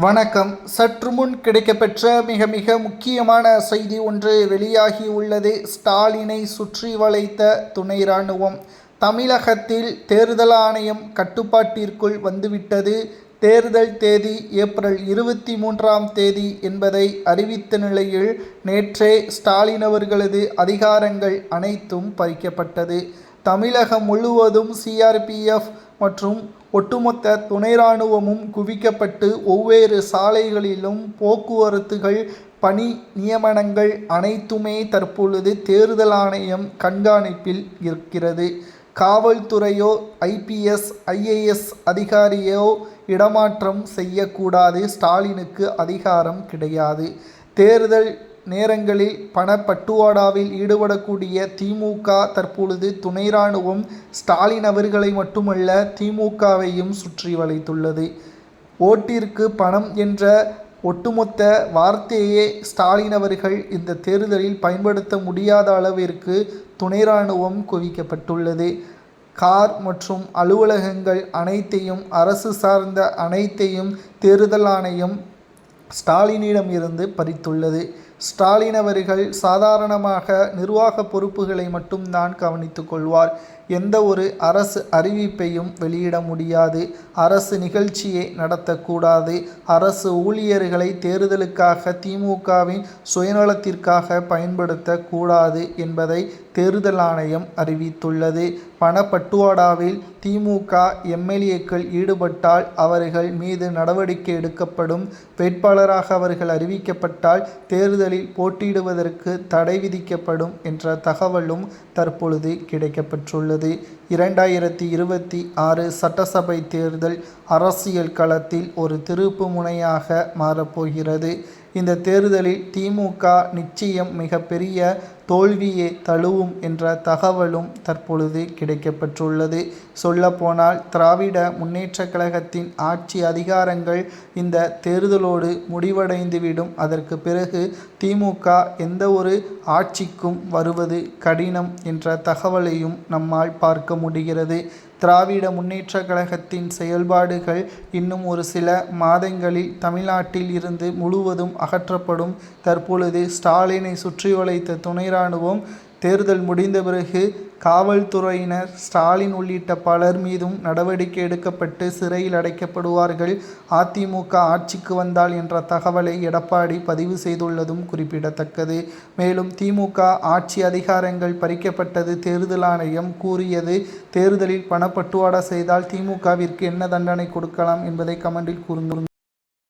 வணக்கம். சற்று முன் கிடைக்கப்பெற்ற மிக முக்கியமான செய்தி ஒன்று வெளியாகி உள்ளது. ஸ்டாலினை சுற்றி வளைத்த துணை ராணுவம். தமிழகத்தில் தேர்தல் ஆணையம் கட்டுப்பாட்டிற்குள் வந்துவிட்டது. தேர்தல் தேதி ஏப்ரல் 23 என்பதை அறிவித்த நிலையில் நேற்றே ஸ்டாலின் அவர்களது அதிகாரங்கள் அனைத்தும் பறிக்கப்பட்டது. தமிழகம் முழுவதும் சிஆர்பிஎஃப் மற்றும் ஒட்டுமொத்த துணை ராணுவமும் குவிக்கப்பட்டு ஒவ்வொரு சாலைகளிலும் போக்குவரத்துகள், பணி நியமனங்கள் அனைத்துமே தற்பொழுது தேர்தல் ஆணையம் கண்காணிப்பில் இருக்கிறது. காவல்துறையோ ஐபிஎஸ் ஐஏஎஸ் அதிகாரியோ இடமாற்றம் செய்யக்கூடாது. ஸ்டாலினுக்கு அதிகாரம் கிடையாது. தேர்தல் நேரங்களில் பணப்பட்டுவாடாவில் ஈடுபடக்கூடிய திமுக தற்பொழுது துணை ராணுவம் ஸ்டாலின் அவர்களை மட்டுமல்ல திமுகவையும் சுற்றி வளைத்துள்ளது. ஓட்டிற்கு பணம் என்ற ஒட்டுமொத்த வார்த்தையே ஸ்டாலின் அவர்கள் இந்த தேர்தலில் பயன்படுத்த முடியாத அளவிற்கு துணை ராணுவம் குவிக்கப்பட்டுள்ளது. கார் மற்றும் அலுவலகங்கள் அனைத்தையும், அரசு சார்ந்த அனைத்தையும் தேர்தல் ஆணையம் ஸ்டாலினிடம் இருந்து பறித்துள்ளது. ஸ்டாலின் அவர்கள் சாதாரணமாக நிர்வாக பொறுப்புகளை மட்டும்தான் கவனித்துக் கொள்வார். எந்த ஒரு அரசு அறிவிப்பையும் வெளியிட முடியாது. அரசு நிகழ்ச்சியை நடத்தக்கூடாது. அரசு ஊழியர்களை தேர்தலுக்காக திமுகவின் சுயநலத்திற்காக பயன்படுத்தக்கூடாது என்பதை தேர்தல் ஆணையம் அறிவித்துள்ளது. பணப்பட்டுவாடாவில் திமுக எம்எல்ஏக்கள் ஈடுபட்டால் அவர்கள் மீது நடவடிக்கை எடுக்கப்படும். வேட்பாளராக அவர்கள் அறிவிக்கப்பட்டால் தேர்தலில் போட்டியிடுவதற்கு தடை விதிக்கப்படும் என்ற தகவலும் தற்பொழுது கிடைக்கப்பெற்றுள்ளது. 2026 சட்டசபை தேர்தல் அரசியல் களத்தில் ஒரு திருப்பு முனையாக மாறப்போகிறது. இந்த தேர்தலில் திமுக நிச்சயம் மிகப்பெரிய தோல்வியை தழுவும் என்ற தகவலும் தற்பொழுது கிடைக்கப்பெற்றுள்ளது. சொல்லப்போனால் திராவிட முன்னேற்ற கழகத்தின் ஆட்சி அதிகாரங்கள் இந்த தேர்தலோடு முடிவடைந்துவிடும். அதற்கு பிறகு திமுக எந்த ஒரு ஆட்சிக்கும் வருவது கடினம் என்ற தகவலையும் நம்மால் பார்க்க முடிகிறது. திராவிட முன்னேற்ற கழகத்தின் செயல்பாடுகள் இன்னும் ஒரு சில மாதங்களில் தமிழ்நாட்டில் இருந்து முழுவதும் அகற்றப்படும். தற்பொழுது ஸ்டாலினை சுற்றி வளைத்த துணை ராணுவம் தேர்தல் முடிந்த பிறகு காவல்துறையினர் ஸ்டாலின் உள்ளிட்ட பலர் மீதும் நடவடிக்கை எடுக்கப்பட்டு சிறையில் அடைக்கப்படுவார்கள். அதிமுக ஆட்சிக்கு வந்தால் என்ற தகவலை எடப்பாடி பதிவு செய்துள்ளதும் குறிப்பிடத்தக்கது. மேலும் திமுக ஆட்சி அதிகாரங்கள் பறிக்கப்பட்டது. தேர்தல் ஆணையம் கூறியது தேர்தலில் பணப்பட்டுவாடா செய்தால் திமுகவிற்கு என்ன தண்டனை கொடுக்கலாம் என்பதை கமெண்டில் கூறுங்கள்.